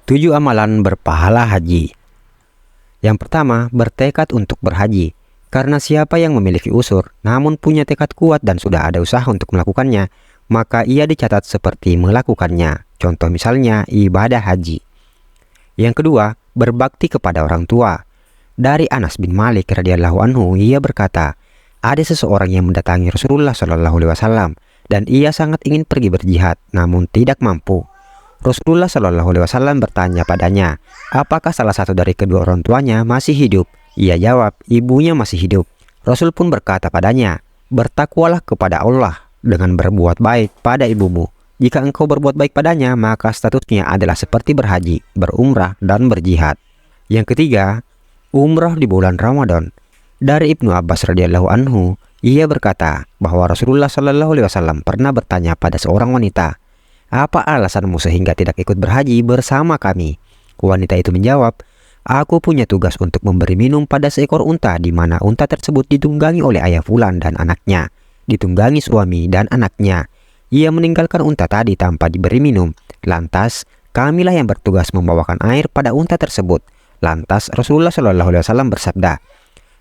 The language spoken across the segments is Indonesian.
7 amalan berpahala haji. Yang pertama, bertekad untuk berhaji. Karena siapa yang memiliki usur, namun punya tekad kuat dan sudah ada usaha untuk melakukannya, maka ia dicatat seperti melakukannya. Contoh misalnya, ibadah haji. Yang kedua, berbakti kepada orang tua. Dari Anas bin Malik radhiyallahu anhu, ia berkata, ada seseorang yang mendatangi Rasulullah Shallallahu alaihi wasallam dan ia sangat ingin pergi berjihad, namun tidak mampu. Rasulullah Shallallahu alaihi wasallam bertanya padanya, apakah salah satu dari kedua orang tuanya masih hidup? Ia jawab, ibunya masih hidup. Rasul pun berkata padanya, bertakwalah kepada Allah dengan berbuat baik pada ibumu. Jika engkau berbuat baik padanya, maka statusnya adalah seperti berhaji, berumrah, dan berjihad. Yang ketiga, umrah di bulan Ramadan. Dari Ibnu Abbas radhiyallahu anhu, ia berkata bahwa Rasulullah Shallallahu alaihi wasallam pernah bertanya pada seorang wanita, apa alasanmu sehingga tidak ikut berhaji bersama kami? Wanita itu menjawab, aku punya tugas untuk memberi minum pada seekor unta di mana unta tersebut ditunggangi oleh ayah fulan dan anaknya, ditunggangi suami dan anaknya. Ia meninggalkan unta tadi tanpa diberi minum. Lantas, kamilah yang bertugas membawakan air pada unta tersebut. Lantas Rasulullah Shallallahu alaihi wasallam bersabda,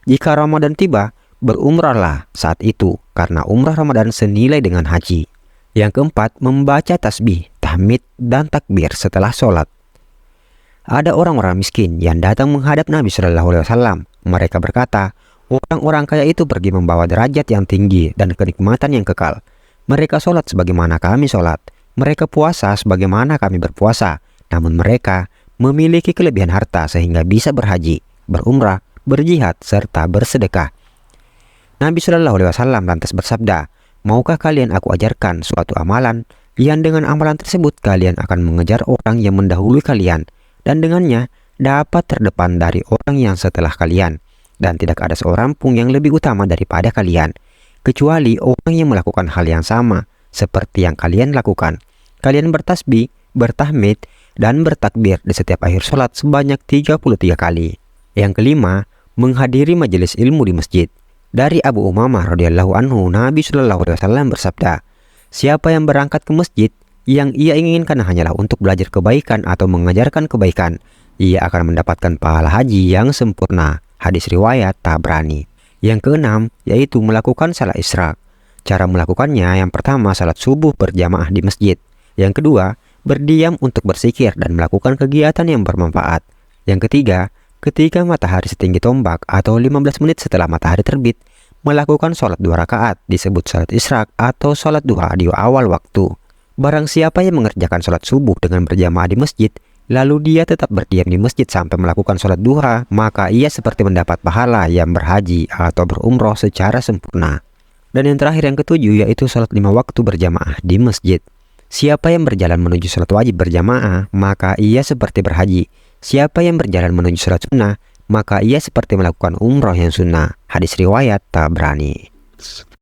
jika Ramadan tiba, berumrahlah saat itu karena umrah Ramadan senilai dengan haji. Yang keempat, membaca tasbih, tahmid, dan takbir setelah sholat. Ada orang-orang miskin yang datang menghadap Nabi Shallallahu alaihi wasallam. Mereka berkata, orang-orang kaya itu pergi membawa derajat yang tinggi dan kenikmatan yang kekal. Mereka sholat sebagaimana kami sholat. Mereka puasa sebagaimana kami berpuasa. Namun mereka memiliki kelebihan harta sehingga bisa berhaji, berumrah, berjihad, serta bersedekah. Nabi Shallallahu alaihi wasallam lantas bersabda, maukah kalian aku ajarkan suatu amalan yang dengan amalan tersebut kalian akan mengejar orang yang mendahului kalian dan dengannya dapat terdepan dari orang yang setelah kalian, dan tidak ada seorang pun yang lebih utama daripada kalian kecuali orang yang melakukan hal yang sama seperti yang kalian lakukan. Kalian bertasbih, bertahmid, dan bertakbir di setiap akhir sholat sebanyak 33 kali. Yang kelima, menghadiri majelis ilmu di masjid. Dari Abu Umamah radhiyallahu anhu, Nabi Shallallahu alaihi wasallam bersabda, siapa yang berangkat ke masjid yang ia inginkan hanyalah untuk belajar kebaikan atau mengajarkan kebaikan, ia akan mendapatkan pahala haji yang sempurna. Hadis riwayat Tabrani. Yang keenam, yaitu melakukan salat isyraq. Cara melakukannya, yang pertama salat subuh berjamaah di masjid. Yang kedua, berdiam untuk bersikir dan melakukan kegiatan yang bermanfaat. Yang ketiga, ketika matahari setinggi tombak atau 15 menit setelah matahari terbit, melakukan sholat 2 rakaat disebut sholat isyraq atau sholat duha di awal waktu. Barang siapa yang mengerjakan sholat subuh dengan berjamaah di masjid, lalu dia tetap berdiam di masjid sampai melakukan sholat duha, maka ia seperti mendapat pahala yang berhaji atau berumroh secara sempurna. Dan yang terakhir, yang ketujuh, yaitu sholat 5 waktu berjamaah di masjid. Siapa yang berjalan menuju sholat wajib berjamaah, maka ia seperti berhaji. Siapa yang berjalan menuju sholat sunnah, maka ia seperti melakukan umroh yang sunnah. Hadis riwayat Tabrani.